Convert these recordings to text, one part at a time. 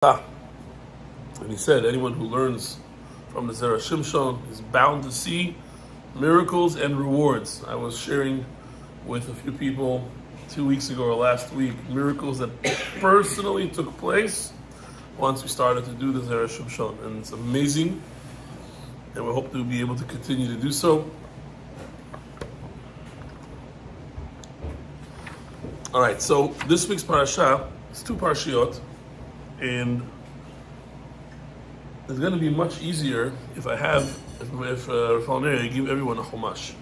And he said, anyone who learns from the Zera Shimshon is bound to see miracles and rewards. I was sharing with a few people 2 weeks ago or last week miracles that personally took place once we started to do the Zera Shimshon, and it's amazing, and we hope to be able to continue to do so. All right, so this week's parasha is 2 Parshiot, and it's going to be much easier if give everyone a chumash,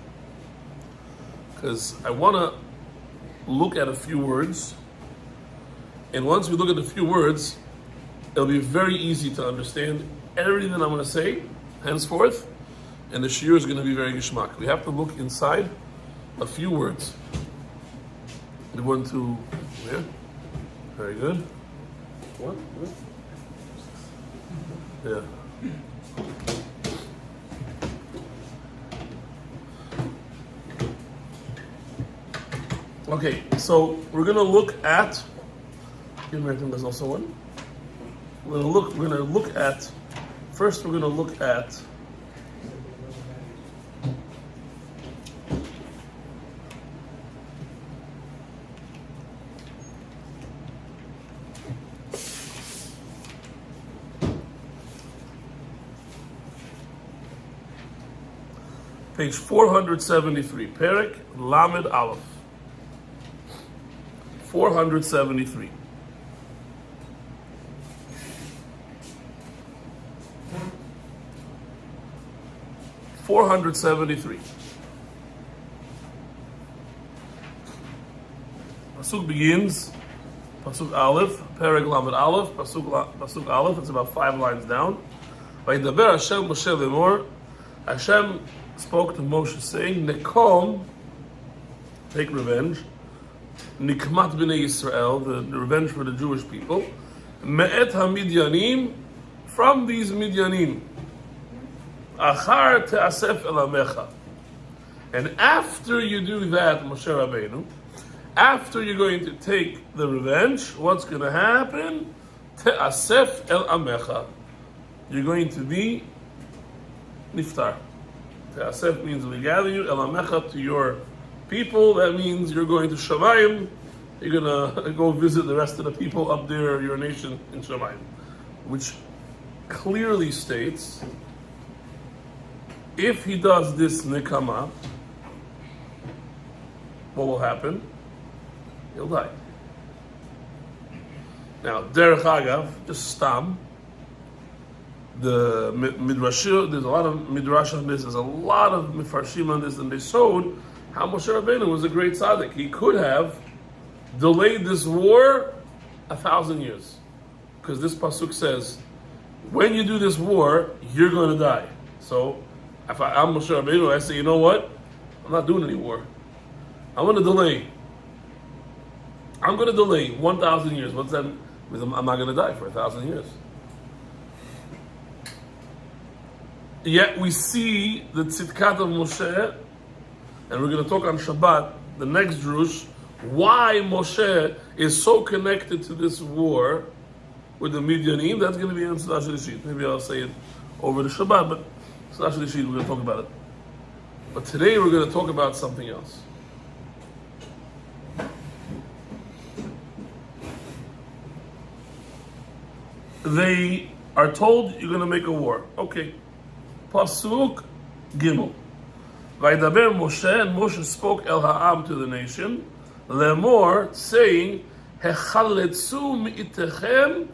because I want to look at a few words, and once we look at a few words, it'll be very easy to understand everything that I'm going to say henceforth, and the shiur is going to be very gishmak. We have to look inside a few words. You want to, yeah? Very good. What? Yeah. Okay, so we're gonna look at. There's also one. We're gonna look at. First, we're gonna look at. Page 473, Perek Lamed Aleph. 473. Pasuk begins, Pasuk Aleph, Perek Lamed Aleph, Pasuk Aleph, it's about 5 lines down. Vayidaber Hashem Moshe lemor, Hashem spoke to Moshe saying, Nekom, take revenge, Nikmat b'nei Yisrael, the revenge for the Jewish people, Me'et ha-Midyanim, from these Midyanim, Achar te'asef el amecha. And after you do that, Moshe Rabbeinu, after you're going to take the revenge, what's going to happen? Te'asef el amecha. You're going to be niftar. Te'asef means we gather you, el amecha, to your people. That means you're going to Shamayim. You're going to go visit the rest of the people up there, your nation in Shamayim. Which clearly states, if he does this nekama, what will happen? He'll die. Now, derech agav, just stam, the midrashim, there's a lot of midrash on this, there's a lot of mefarshim on this, and they showed how Moshe Rabbeinu was a great tzaddik. He could have delayed this war 1,000 years, because this pasuk says, when you do this war, you're going to die. So, if I'm Moshe Rabbeinu, I say, you know what? I'm not doing any war. I'm going to delay. I'm going to delay 1,000 years. What's that? Because I'm not going to die for 1,000 years. Yet we see the tzidkat of Moshe, and we're going to talk on Shabbat, the next drush, why Moshe is so connected to this war with the Midyanim. That's going to be in Zera Shimshon. Maybe I'll say it over the Shabbat, but Zera Shimshon, we're going to talk about it. But today we're going to talk about something else. They are told you're going to make a war. Okay. Pasuk Gimel. Vaydaber Moshe, and Moshe spoke El Ha'am to the nation, Lemor, saying, Hechaletzu mi'itechem.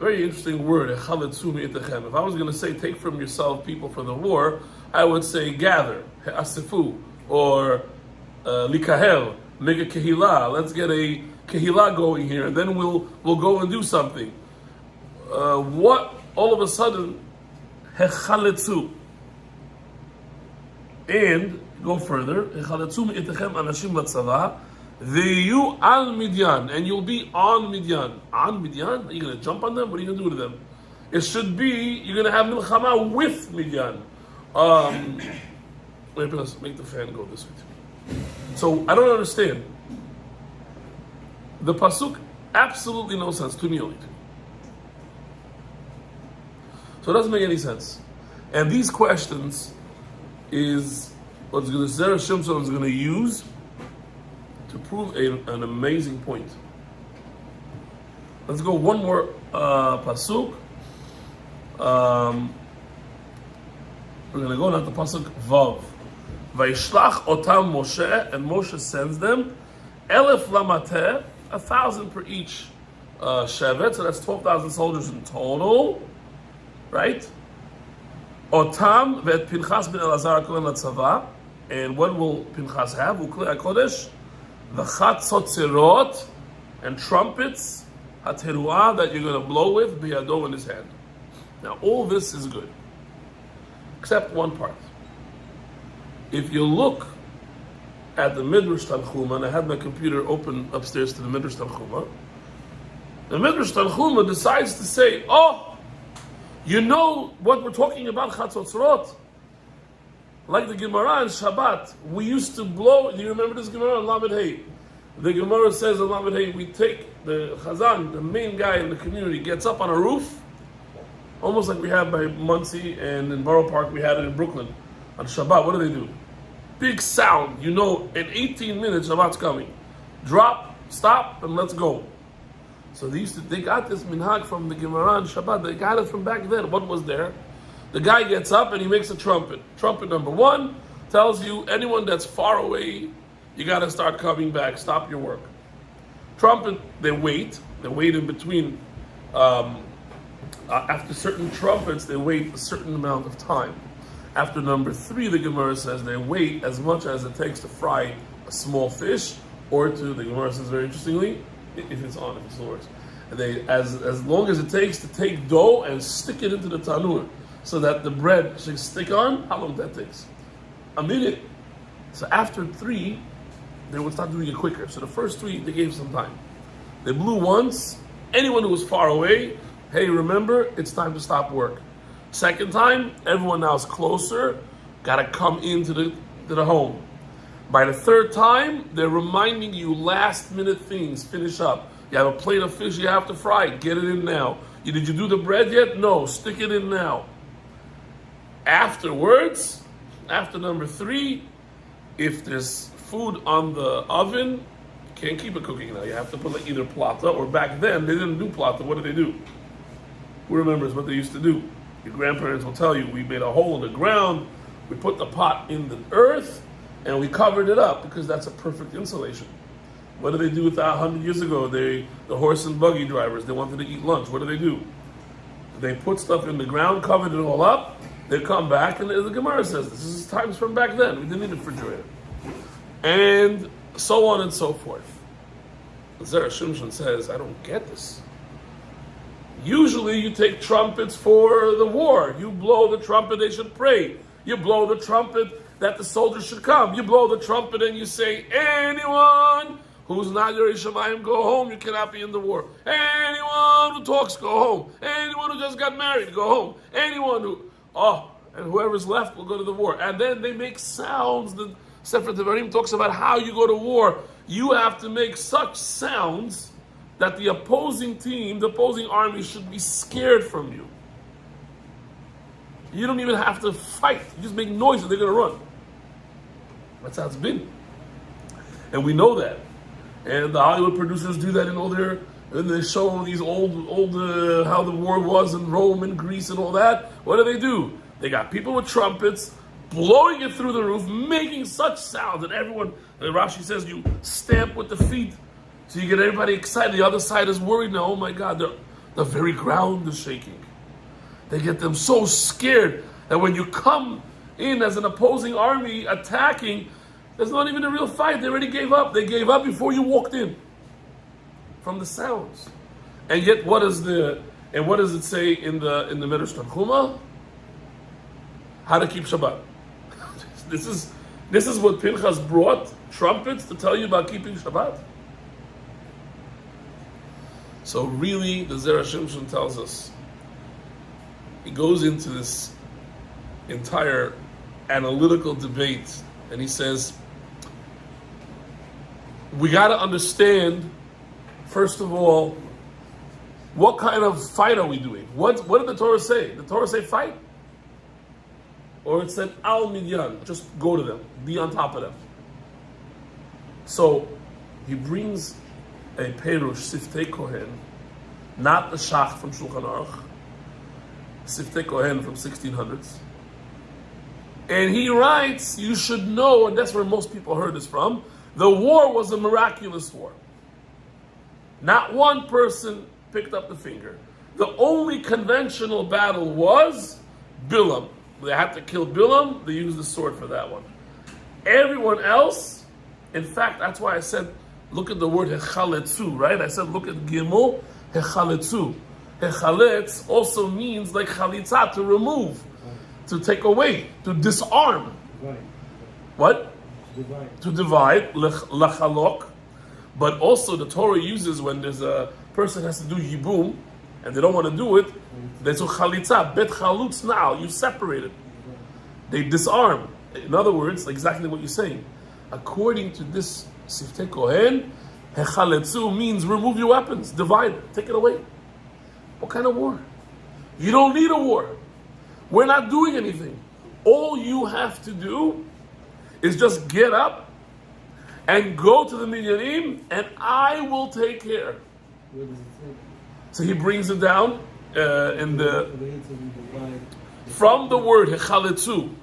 Very interesting word, Hechaletzu mi'itechem. If I was going to say, take from yourself people for the war, I would say, gather, He'asifu, or Likahel, make a kehillah. Let's get a kehillah going here, and then we'll go and do something. What all of a sudden, Hechaletzu, and go further, Hechaletzu mi'itechem anashim latzava, ve'yu al Midyan, and you'll be on Midyan. On Midyan? Are you going to jump on them? What are you going to do to them? It should be, you're going to have milchama with Midyan. Let's make the fan go this way too. So, I don't understand. The pasuk absolutely no sense to me only. So it doesn't make any sense. And these questions is what Zera Shimshon is going to use to prove an amazing point. Let's go one more pasuk. We're going to go now to pasuk Vav. Vayishlach otam Moshe, and Moshe sends them 1,000 lamateh, 1,000 per each shevet, so that's 12,000 soldiers in total, right? Otam ve'et Pinchas ben Elazar kohen latzava, and what will Pinchas have? Uklei HaKodesh, v'chatzotzerot, and trumpets, hateruah, that you're going to blow with, biyado, in his hand. Now all this is good, except one part. If you look at the Midrash Tanchuma, and I had my computer open upstairs to the Midrash Tanchuma, the Midrash Tanchuma decides to say, oh, you know what we're talking about, Chatzotzrot? Like the Gemara in Shabbat, we used to blow, do you remember this Gemara in Lamed Hey? The Gemara says in Lamed Hey, we take the Chazan, the main guy in the community, gets up on a roof, almost like we have by Muncie, and in Borough Park we had it in Brooklyn. On Shabbat, what do? Big sound, you know, in 18 minutes Shabbat's coming. Drop, stop, and let's go. So they got this minhag from the Gemara on Shabbat. They got it from back then. What was there? The guy gets up and he makes a trumpet. Trumpet number 1 tells you anyone that's far away, you got to start coming back. Stop your work. Trumpet, they wait in between. After certain trumpets, they wait a certain amount of time. After number 3, the Gemara says they wait as much as it takes to fry a small fish, or to, the Gemara says very interestingly, if it's on, if it still works. And they, as long as it takes to take dough and stick it into the tanur, so that the bread should stick on. How long that takes? A minute. So after 3, they would start doing it quicker. So the first 3, they gave some time. They blew once. Anyone who was far away, hey, remember, it's time to stop work. Second time, everyone now is closer, got to come into the home. By the 3rd time, they're reminding you last minute things, finish up. You have a plate of fish you have to fry, get it in now. Did you do the bread yet? No, stick it in now. Afterwards, after number 3, if there's food on the oven, you can't keep it cooking now. You have to put like either plata, or back then, they didn't do plata. What did they do? Who remembers what they used to do? Your grandparents will tell you, we made a hole in the ground, we put the pot in the earth, and we covered it up, because that's a perfect insulation. What did they do with that 100 years ago? The horse and buggy drivers, they wanted to eat lunch. What do? They put stuff in the ground, covered it all up, they come back, and the Gemara says, this is times from back then, we didn't need a refrigerator. And so on and so forth. Zera Shimshon says, I don't get this. Usually you take trumpets for the war. You blow the trumpet, they should pray. You blow the trumpet that the soldiers should come. You blow the trumpet and you say, anyone who's not Yirei Shamayim, go home. You cannot be in the war. Anyone who talks, go home. Anyone who just got married, go home. Anyone who, and whoever's left will go to the war. And then they make sounds. The Sefer Devarim talks about how you go to war. You have to make such sounds that the opposing team, the opposing army, should be scared from you. You don't even have to fight. You just make noise and they're going to run. That's how it's been. And we know that. And the Hollywood producers do that in all their, and they show these old how the war was in Rome and Greece and all that. What do? They got people with trumpets, blowing it through the roof, making such sounds that everyone, Rashi says, you stamp with the feet. So you get everybody excited. The other side is worried now. Oh my God, the very ground is shaking. They get them so scared that when you come in as an opposing army attacking, there's not even a real fight. They already gave up. They gave up before you walked in. From the sounds. And yet, what does it say in the Midrash Tanchuma? How to keep Shabbat. This is what Pinchas brought, trumpets, to tell you about keeping Shabbat. So really, the Zera Shimshon tells us, he goes into this entire analytical debate, and he says, we got to understand, first of all, What kind of fight are we doing? What did the Torah say? Did the Torah say fight? Or it said al midyan, just go to them, be on top of them. So he brings a perush siftei kohen, not the shach from Shulchan Aruch, siftei kohen from 1600s. And he writes, you should know, and that's where most people heard this from, the war was a miraculous war. Not one person picked up the finger. The only conventional battle was Bilam. They had to kill Bilam, they used the sword for that one. Everyone else, in fact, that's why I said, look at the word hechaletzu, right? I said, look at Gimel, hechaletzu. Hechaletz also means like chalitza, to remove, to take away, to disarm. What? To divide, lachalok. But also the Torah uses when there's a person has to do yibum, and they don't want to do it, they do chalitza, bet chalutz now, you separate it. They disarm. In other words, exactly what you're saying. According to this siftei kohen, hechaletzu means remove your weapons, divide it, take it away. What kind of war? You don't need a war. We're not doing anything. All you have to do is just get up and go to the minyanim, and I will take care. Where does it say? So he brings it down in the from the word hechaletzu.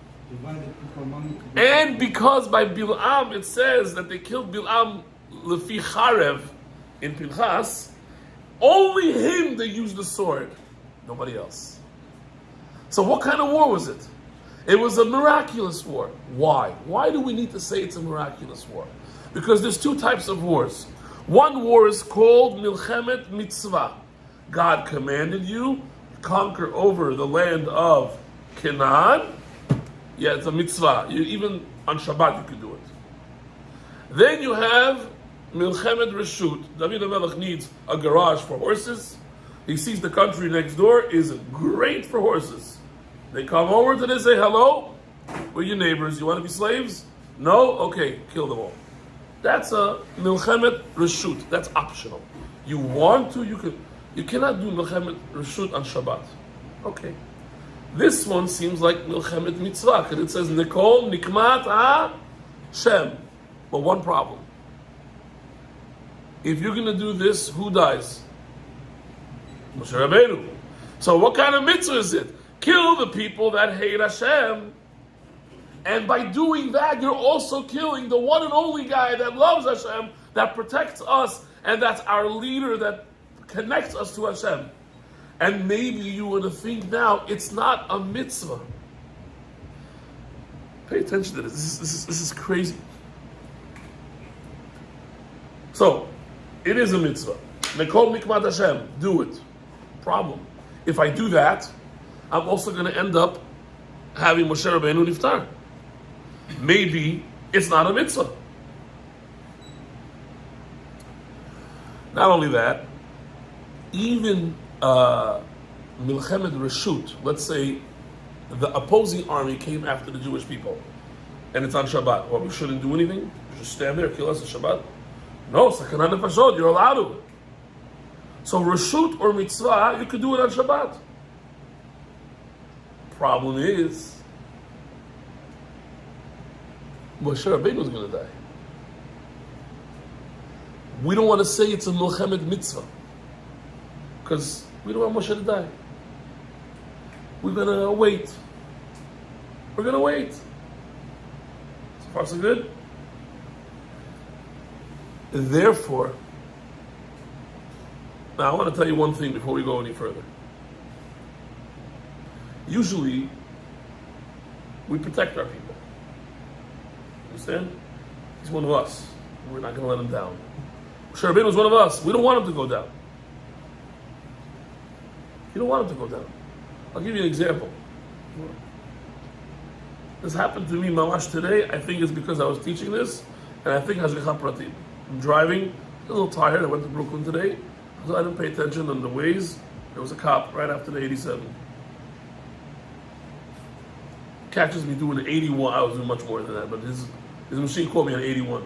And because by Bil'am it says that they killed Bil'am lefi charev in Pinchas, only him they used the sword, nobody else. So what kind of war was it? It was a miraculous war. Why? Why do we need to say it's a miraculous war? Because there's two types of wars. One war is called milchemet mitzvah. God commanded you conquer over the land of Canaan. Yeah, it's a mitzvah. Even on Shabbat you could do it. Then you have milchemet reshut. David HaMelech needs a garage for horses. He sees the country next door is great for horses. They come over to this, say hello. We're your neighbors. You want to be slaves? No? Okay, kill them all. That's a milchemet reshut. That's optional. You want to, you can. You cannot do milchemet reshut on Shabbat. Okay. This one seems like milchemet mitzvah because it says Nikol Nikmat Hashem. But one problem. If you're going to do this, who dies? Moshe Rabbeinu. So what kind of mitzvah is it? Kill the people that hate Hashem. And by doing that, you're also killing the one and only guy that loves Hashem, that protects us, and that's our leader that connects us to Hashem. And maybe you want to think now, it's not a mitzvah. Pay attention to this. This is crazy. So, it is a mitzvah. Nekol Nikmat Hashem. Do it. Problem. If I do that, I'm also going to end up having Moshe Rabbeinu niftar. Maybe it's not a mitzvah. Not only that, even milchemet reshut, let's say the opposing army came after the Jewish people, and it's on Shabbat. Well, we shouldn't do anything? We should stand there, kill us on Shabbat? No, sakana nefashot, you're allowed to. So reshut or mitzvah, you could do it on Shabbat. Problem is, Moshe Rabbeinu is going to die. We don't want to say it's a milchemet mitzvah because we don't want Moshe to die. We're going to wait. We're going to wait. So far, so good. Therefore, now I want to tell you one thing before we go any further. Usually, we protect our people. Understand? He's one of us. We're not going to let him down. Moshe Rabbeinu was one of us. We don't want him to go down. You don't want him to go down. I'll give you an example. This happened to me mamash today. I think it's because I was teaching this, and I think Hashgacha Pratit. I'm driving, a little tired. I went to Brooklyn today, so I didn't pay attention on the ways. There was a cop right after the 87. Catches me doing the 81. I was doing much more than that, but his machine caught me on 81.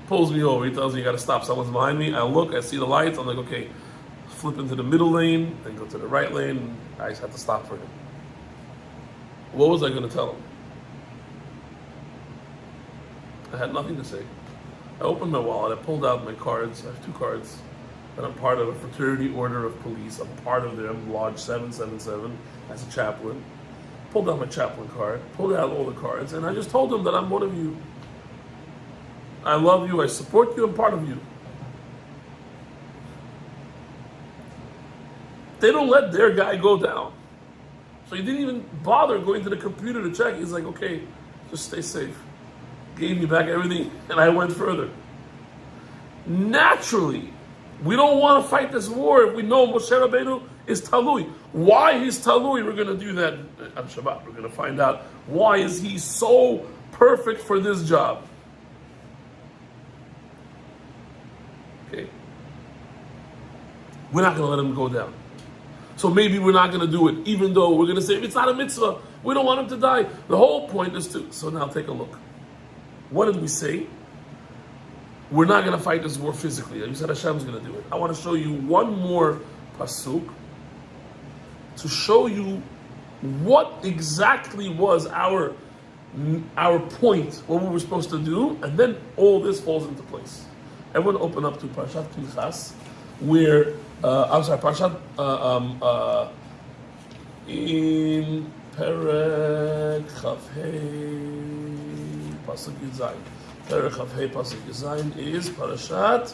Pulls me over. He tells me you got to stop. Someone's behind me. I look. I see the lights. I'm like, okay, flip into the middle lane, then go to the right lane, and I just had to stop for him. What was I going to tell him? I had nothing to say. I opened my wallet, I pulled out my cards. I have 2 cards. And I'm part of a fraternity order of police. I'm part of them, Lodge 777, as a chaplain. Pulled out my chaplain card, pulled out all the cards, and I just told them that I'm one of you. I love you, I support you, I'm part of you. They don't let their guy go down. So he didn't even bother going to the computer to check. He's like, okay, just stay safe. Gave me back everything, and I went further. Naturally, we don't want to fight this war if we know Moshe Rabbeinu is talui. Why he's talui, we're going to do that on Shabbat. We're going to find out why is he so perfect for this job. Okay. We're not going to let him go down. So maybe we're not going to do it, even though we're going to say, if it's not a mitzvah, we don't want him to die. The whole point is to... So now take a look. What did we say? We're not going to fight this war physically. You said Hashem's going to do it. I want to show you one more pasuk to show you what exactly was our point, what we were supposed to do, and then all this falls into place. Everyone open up to Parshat Pinchas, where, Parshat, in Perek Chavhei, Pasuk Yud Perek Chavhei Pasuk Yud is Parashat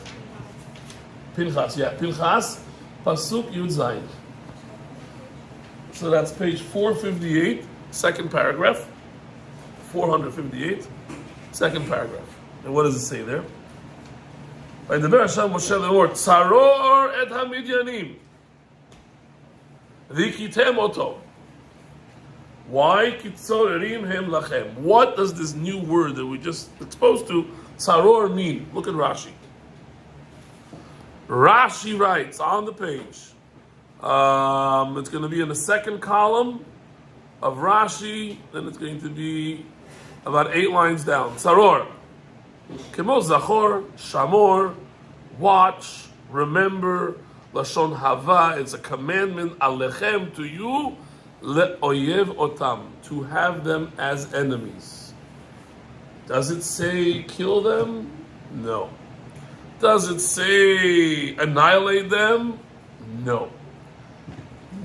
Pinchas. Yeah, Pinchas Pasuk Yud Zayin. So that's page 458, second paragraph. 458, second paragraph. And what does it say there? וידבר השם משה לאמור, צרור את המדיינים, והכיתם אותו. Why kitzorerim hem lachem? What does this new word that we just exposed to, tzaror, mean? Look at Rashi. Rashi writes on the page. It's going to be in the second column of Rashi, then it's going to be about 8 lines down. Tzaror. Kemo zachor, shamor, watch, remember, lashon hava, it's a commandment, alechem, to you, le'oyev otam, to have them as enemies. Does it say kill them? No. Does it say annihilate them? No.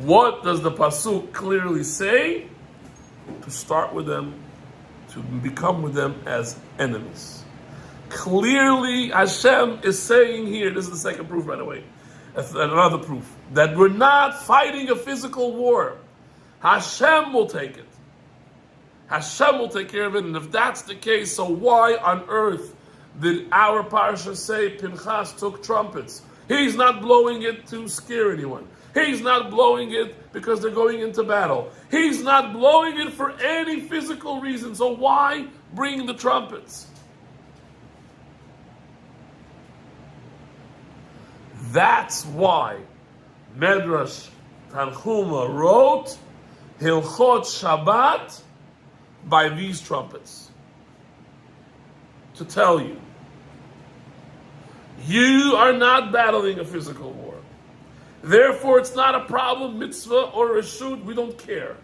What does the pasuk clearly say? To start with them, to become with them as enemies. Clearly, Hashem is saying here, this is the second proof, by the way, that's another proof, that we're not fighting a physical war. Hashem will take it. Hashem will take care of it, and if that's the case, so why on earth did our parsha say Pinchas took trumpets? He's not blowing it to scare anyone. He's not blowing it because they're going into battle. He's not blowing it for any physical reason, so why bring the trumpets? That's why Medrash Tanchuma wrote Hilchot Shabbat by these trumpets. To tell you, you are not battling a physical war. Therefore, it's not a problem, mitzvah or a shoot, we don't care.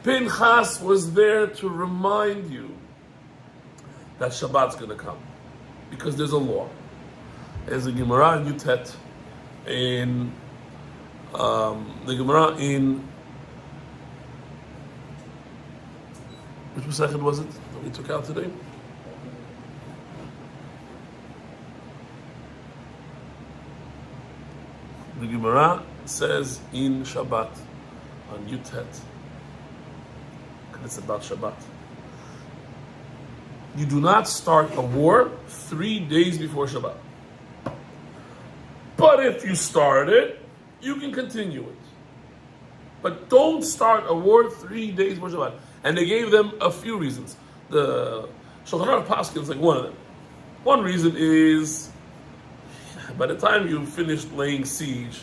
Pinchas was there to remind you that Shabbat's going to come. Because there's a law. There's a Gemara in Yutet, in the Gemara in, which Masei was it that we took out today? The Gemara says in Shabbat, on Yutet, and it's about Shabbat. You do not start a war 3 days before Shabbat. But if you start it, you can continue it. But don't start a war 3 days before Shabbat. And they gave them a few reasons. The Shulchan Aruch Paskin is like one of them. One reason is, by the time you finished laying siege,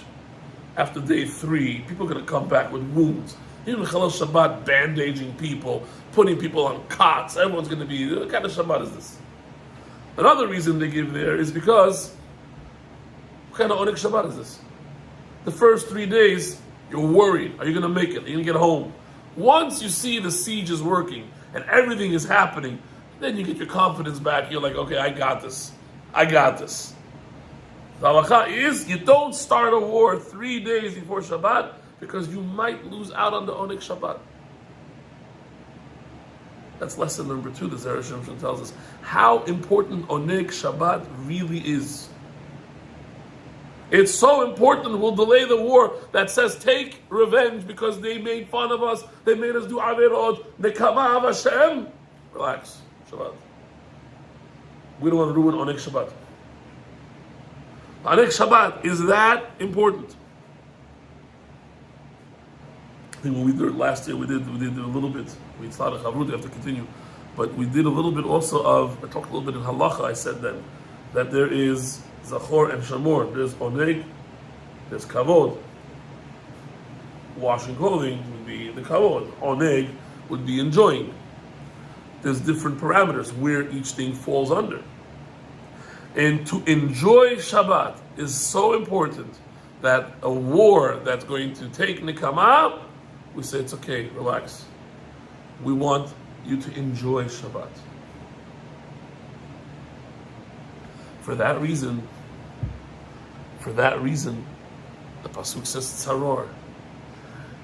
after day 3, people are going to come back with wounds. Even Chalal Shabbat, bandaging people, putting people on cots. Everyone's going to be, what kind of Shabbat is this? Another reason they give there is because What kind of Onik Shabbat is this? The first 3 days, you're worried. Are you going to make it? Are you going to get home? Once you see the siege is working and everything is happening, then you get your confidence back. You're like, okay, I got this. I got this. The halacha is, you don't start a war 3 days before Shabbat because you might lose out on the Onik Shabbat. That's lesson number 2 that Zera Shimshon tells us. How important Onik Shabbat really is. It's so important, we'll delay the war that says take revenge because they made fun of us, they made us do averot, nekama av Hashem. Relax, Shabbat. We don't want to ruin Onik Shabbat. Onik Shabbat is that important. I think when we did it last year, we did a little bit. We started Chavrut, we have to continue. But we did a little bit also of, I talked a little bit in Halacha, I said then, that there is Zachor and Shamor. There's Oneg, there's Kavod. Washing clothing would be the Kavod. Oneg would be enjoying. There's different parameters where each thing falls under. And to enjoy Shabbat is so important that a war that's going to take Nikama, we say it's okay, relax. We want you to enjoy Shabbat. For that reason, the Pasuk says Tzaror,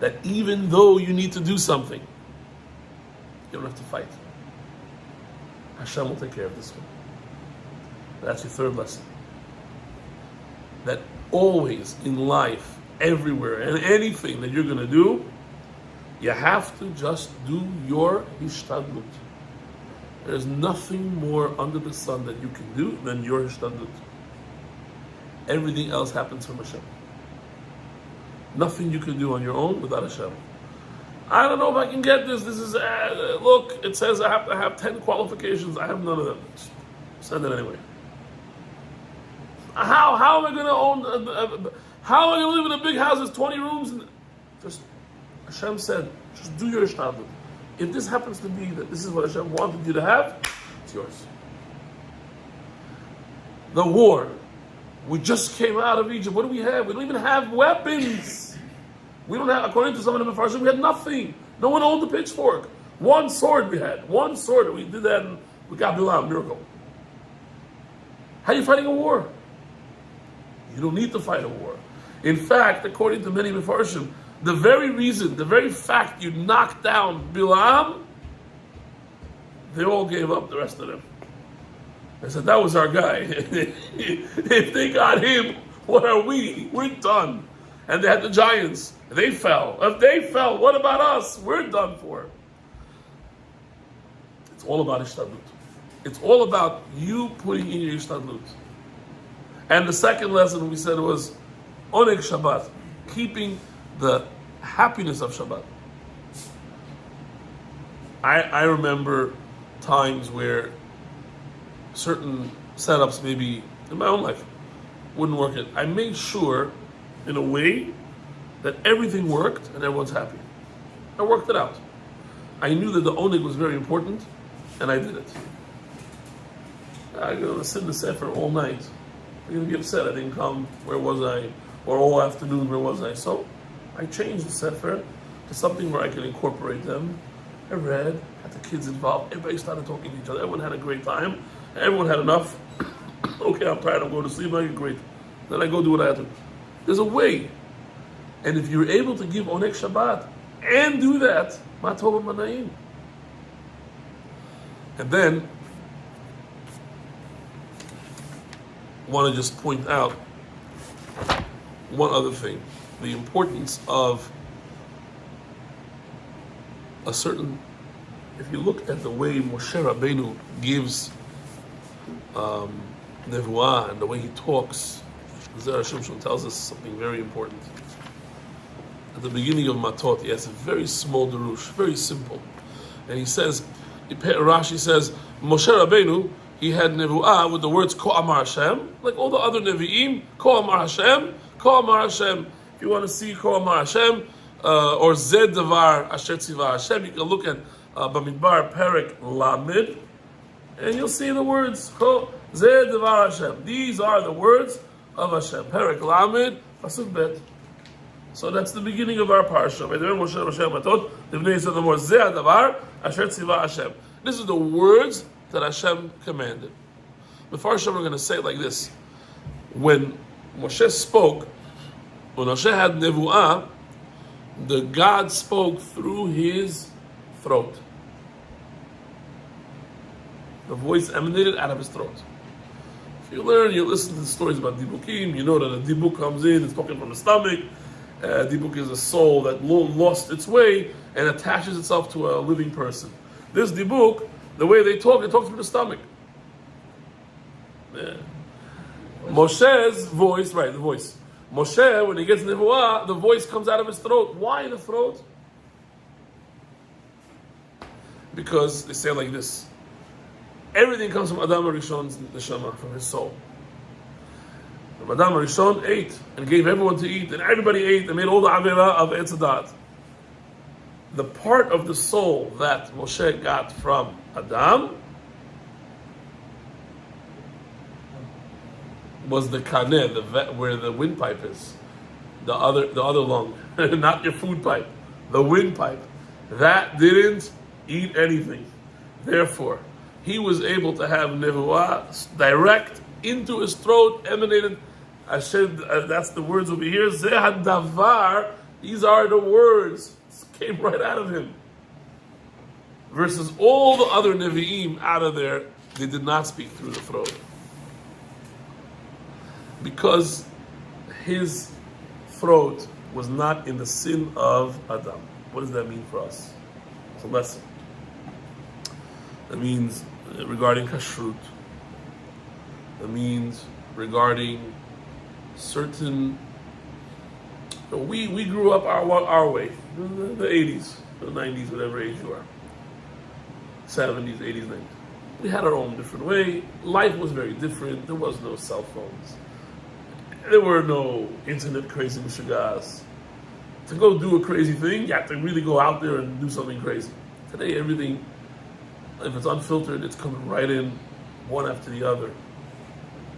that even though you need to do something, you don't have to fight. Hashem will take care of this one. That's your third lesson. That always in life, everywhere, and anything that you're going to do, you have to just do your hishtadlut. There's nothing more under the sun that you can do than your hishtadlut. Everything else happens from Hashem. Nothing you can do on your own without Hashem. I don't know if I can get this. This is, look, it says I have to have 10 qualifications. I have none of them. Just send it anyway. How am I going to own, how am I going to live in a big house that's 20 rooms? And just, Hashem said, just do your hishtadlut. If this happens to be that this is what Hashem wanted you to have, it's yours. The war. We just came out of Egypt. What do we have? We don't even have weapons. We don't have, according to some of the Parshiot, we had nothing. No one owned the pitchfork. One sword we had. One sword. We did that and we got Gavriel, miracle. How are you fighting a war? You don't need to fight a war. In fact, according to many Mefarshim, the very reason, the very fact you knocked down Bilam, they all gave up, the rest of them. They said, that was our guy. If they got him, what are we? We're done. And they had the giants. They fell. If they fell, what about us? We're done for. It's all about Ishtadlut. It's all about you putting in your Ishtadlut. And the second lesson we said was Oneg Shabbat, keeping the happiness of Shabbat. I remember times where certain setups, maybe in my own life, wouldn't work it. I made sure, in a way, that everything worked and everyone's happy. I worked it out. I knew that the Oneg was very important, and I did it. I'm going to sit in the Sefer all night. I'm going to be upset I didn't come. Where was I? Or all afternoon, where was I? So I changed the Sefer to something where I could incorporate them. I read, had the kids involved. Everybody started talking to each other. Everyone had a great time. Everyone had enough. Okay, I'm tired. I'm going to sleep. I get great. Then I go do what I have to. There's a way. And if you're able to give Oneg Shabbat and do that, Matot Manaim. And then, I want to just point out one other thing. The importance of a certain, if you look at the way Moshe Rabbeinu gives Nevuah and the way he talks, Zera Shimshon tells us something very important. At the beginning of Matot, he has a very small derush, very simple. And he says, Rashi says, Moshe Rabbeinu, he had Nevuah with the words Ko Amar Hashem, like all the other Nevi'im, Ko Amar Hashem, Ko Amar Hashem. If you want to see Ko Amar Hashem, or Zed Davar Asher Tziva Hashem, you can look at Bamidbar Perek Lamed, and you'll see the words Ko Zed Davar Hashem. These are the words of Hashem. Perek Lamed, Pasuk Bet. So that's the beginning of our parsha. This is the words that Hashem commanded. The Parsha we're going to say it like this. When Moshe spoke, when Moshe had nevuah, the God spoke through his throat. The voice emanated out of his throat. If you listen to the stories about dibukim, you know that a dibuk comes in, it's spoken from the stomach. Dibuk is a soul that lost its way and attaches itself to a living person. This dibuk, the way they talk from the stomach. Yeah. Moshe's voice, right, the voice. Moshe, when he gets nevuah, the voice comes out of his throat. Why in the throat? Because they say like this. Everything comes from Adam HaRishon's neshama, from his soul. Adam HaRishon ate and gave everyone to eat, and everybody ate and made all the avera of Etz Hadat. The part of the soul that Moshe got from Adam was the kaneh, where the windpipe is, the other lung, not your food pipe, the windpipe. That didn't eat anything. Therefore, he was able to have nevuah direct into his throat, emanated. I said that's the words over here. Zeh davar. These are the words. Came right out of him. Versus all the other nevi'im out of there, they did not speak through the throat. Because his throat was not in the sin of Adam. What does that mean for us? It's a lesson. That means regarding kashrut. That means regarding certain. We grew up our way, the 80s, the 90s, whatever age you are, 70s, 80s, 90s. We had our own different way. Life was very different. There was no cell phones. There were no internet crazy mishigas. To go do a crazy thing, you have to really go out there and do something crazy. Today, everything, if it's unfiltered, it's coming right in, one after the other.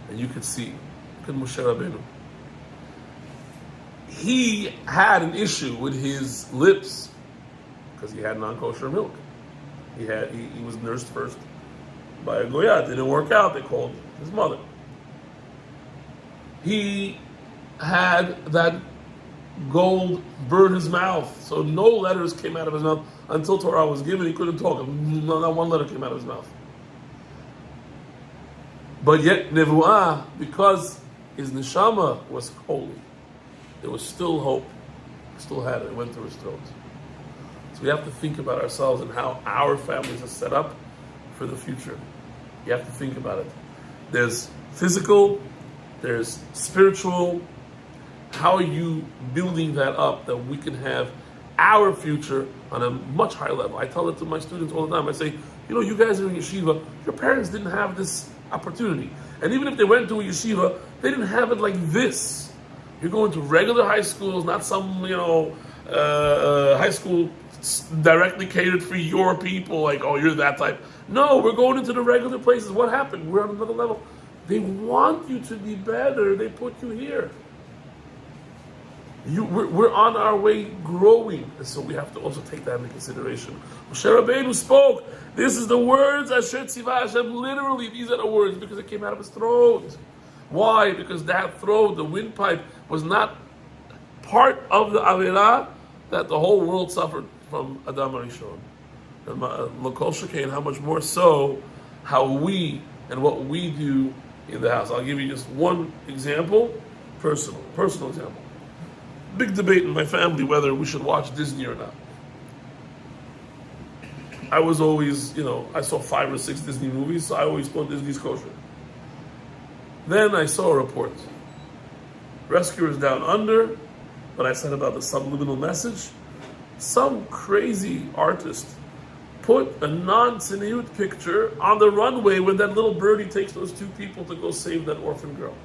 And you could see. Look at Moshe Rabbeinu. He had an issue with his lips because he had non-kosher milk. He was nursed first by a goyah. It didn't work out. They called his mother. He had that gold burn his mouth, so no letters came out of his mouth until Torah was given. He couldn't talk. Not one letter came out of his mouth. But yet nevuah, because his neshama was holy, there was still hope. He still had it. It went through his throat. So we have to think about ourselves and how our families are set up for the future. You have to think about it. There's physical, there's spiritual. How are you building that up that we can have our future on a much higher level? I tell it to my students all the time. I say, you guys are in yeshiva. Your parents didn't have this opportunity. And even if they went to a yeshiva, they didn't have it like this. You're going to regular high schools, not some, high school directly catered for your people, like, oh, you're that type. No, we're going into the regular places. What happened? We're on another level. They want you to be better. They put you here. We're on our way growing. And so we have to also take that into consideration. Moshe Rabbeinu spoke. This is the words, Asher Tzivah Hashem. Literally, these are the words because it came out of his throat. Why? Because that throat, the windpipe, was not part of the Avirah that the whole world suffered from Adam HaRishon. And L'Kol Shekain, how much more so, how we and what we do in the house. I'll give you just one example, personal example. Big debate in my family whether we should watch Disney or not. I was always, I saw 5 or 6 Disney movies, so I always thought Disney's kosher. Then I saw a report. Rescuers Down Under, when I said about the subliminal message, some crazy artist put a non-tzniut picture on the runway when that little birdie takes those 2 people to go save that orphan girl.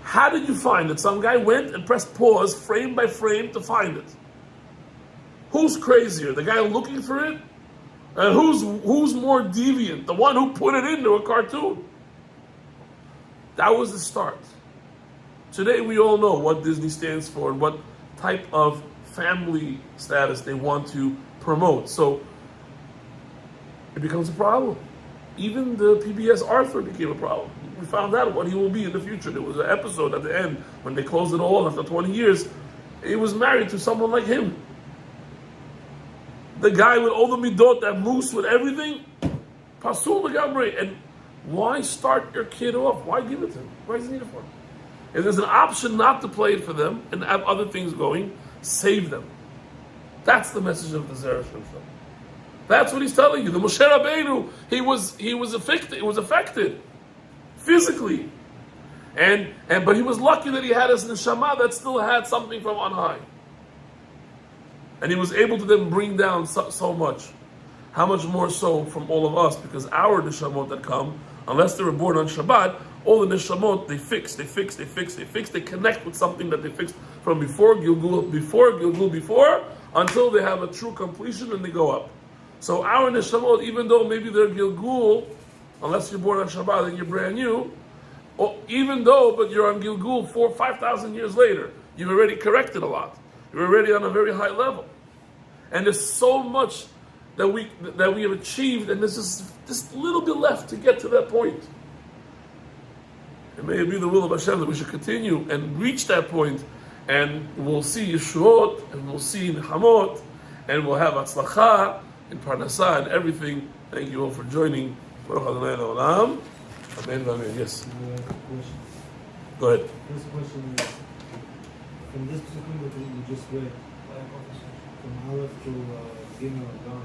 How did you find it? Some guy went and pressed pause frame by frame to find it. Who's crazier? The guy looking for it? And who's more deviant? The one who put it into a cartoon. That was the start. Today we all know what Disney stands for and what type of family status they want to promote. So it becomes a problem. Even the PBS Arthur became a problem. We found out what he will be in the future. There was an episode at the end when they closed it all after 20 years. He was married to someone like him. The guy with all the midot, that moose with everything, pasul legamrei. And why start your kid off? Why give it to him? Why does he need it for? If there's an option not to play it for them and have other things going, save them. That's the message of the Zera Shimshon. That's what he's telling you. The Moshe Rabbeinu, he was affected physically, but he was lucky that he had his neshama that still had something from on high, and he was able to then bring down so much. How much more so from all of us? Because our neshamot that come, unless they were born on Shabbat, all the neshamot they fix. They connect with something that they fixed from before Gilgul, until they have a true completion and they go up. So our neshamot, even though maybe they're Gilgul, unless you're born on Shabbat and you're brand new, or but you're on Gilgul 4,000-5,000 years later, you've already corrected a lot. You're already on a very high level, and there's so much that we have achieved, and there's just a little bit left to get to that point. It may be the will of Hashem that we should continue and reach that point, and we'll see Yeshuot, and we'll see Nehamot, and we'll have Atzlacha, and Parnasah, and everything. Thank you all for joining. Baruch Adonai Le'olam. Amen. Amen. Yes. Go ahead. First question is, from this psukim that you just read, from Aleph to Gimel and Gaon,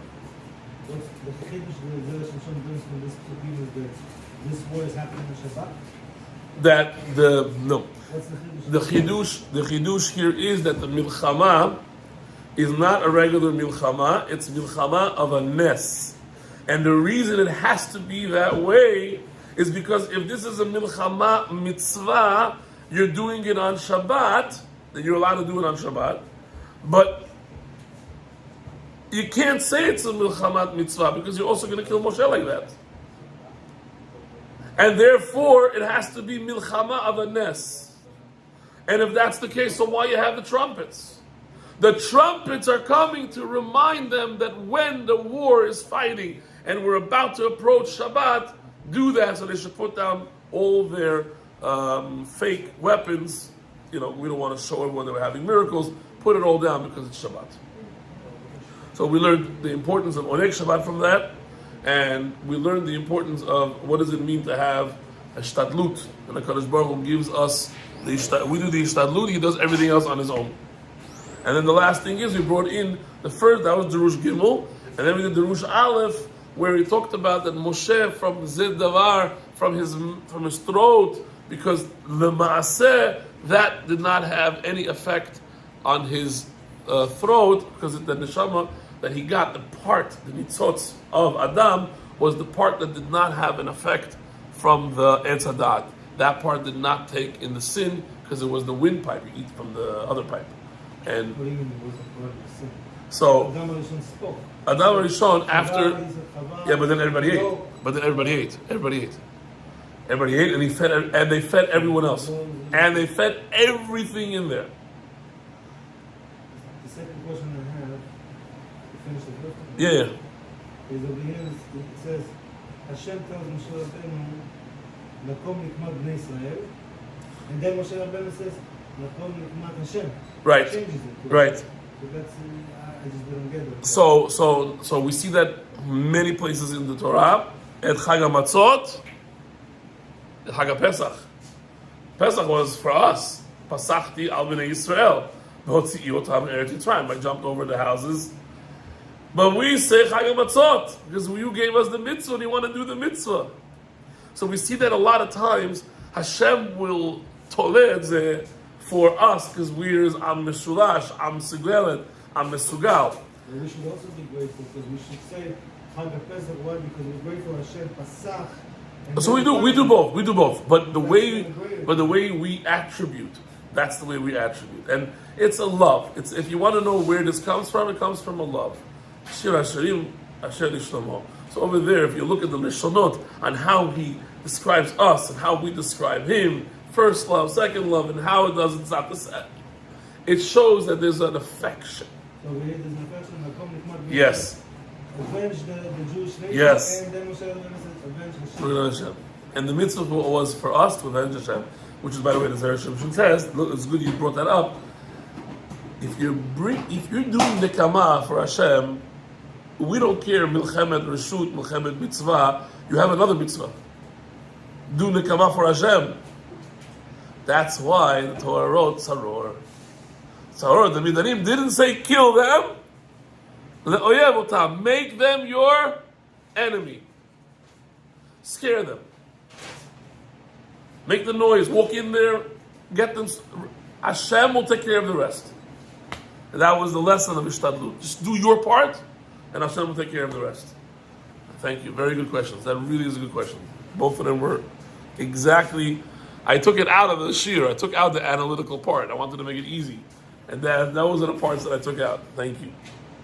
what's the chiddush that Zera Shimshon brings from this psukim is that this war is happening on Shabbat? The chidush here is that the milchama is not a regular milchama, it's milchama of a nes. And the reason it has to be that way is because if this is a milchama mitzvah, you're doing it on Shabbat, then you're allowed to do it on Shabbat. But you can't say it's a milchamat mitzvah because you're also going to kill Moshe like that. And therefore, it has to be milchama of a nes. And if that's the case, so why you have the trumpets? The trumpets are coming to remind them that when the war is fighting and we're about to approach Shabbat, do that so they should put down all their fake weapons. We don't want to show everyone that we're having miracles. Put it all down because it's Shabbat. So we learned the importance of Oneg Shabbat from that. And we learned the importance of what does it mean to have a shtadlut. And the Kadosh Baruch Hu gives us we do the shtadlut, he does everything else on his own. And then the last thing is we brought in the first, that was Derush Gimel, and then we did Derush Aleph, where he talked about that Moshe from Zid Davar, from his throat, because the Masei, that did not have any effect on his throat, because the neshama that he got, the part, the nitzotz of Adam, was the part that did not have an effect from the Etz Hadat. That part did not take in the sin, because it was the windpipe, you eat from the other pipe. And so Adam Rishon after, but then everybody ate. Everybody ate, and they fed everyone else, and they fed everything in there. The second question I have, to finish the first one. Yeah. Is over here it says Hashem tells Moshe Rabbeinu, "Nakom nikmat bnei Israel," and then Moshe Rabbeinu says, "Nakom nikmat Hashem." Right. Changes it. Right. So that's I just didn't get it. So we see that many places in the Torah. At Chag HaMatzot, at Chag HaPesach. Pesach was for us. Pasachti al bnei Yisrael. V'hotzi'i otam eretz Yitzrayim. I jumped over the houses. But we say Chag HaMatzot because you gave us the mitzvah and you want to do the mitzvah. So we see that a lot of times Hashem will toled for us because we're Am Meshulash, Am Segulet, Am Mesugal. We should also be grateful because we should say Chag HaPesach. Why? Because we're grateful Hashem Pasach. So we do both. But the way we attribute, that's the way we attribute, and it's a love. It's if you want to know where this comes from, it comes from a love. Shir Hashirim Asher Lishlomo. So over there, if you look at the Lishonot on how he describes us and how we describe him, first love, second love, and how it does, it's not the same. It shows that there's an affection. So there's an affection that comes from Yes. avenge the Jewish nation, Yes. and then Moshe Rabbeinu says, avenge Hashem. And the mitzvah was for us to avenge Hashem, which is, by the way, the Zera Shimshon says. Look, it's good you brought that up. If you're doing nekama for Hashem, we don't care milchemet reshut, milchemet mitzvah. You have another mitzvah. Do nekama for Hashem. That's why the Torah wrote saror. Saror, the Midanim didn't say kill them. Make them your enemy. Scare them. Make the noise. Walk in there. Get them. Hashem will take care of the rest. And that was the lesson of Ishtadlut. Just do your part, and Hashem will take care of the rest. Thank you. Very good questions. That really is a good question. Both of them were exactly. I took it out of the shir. I took out the analytical part. I wanted to make it easy. And those are the parts that I took out. Thank you.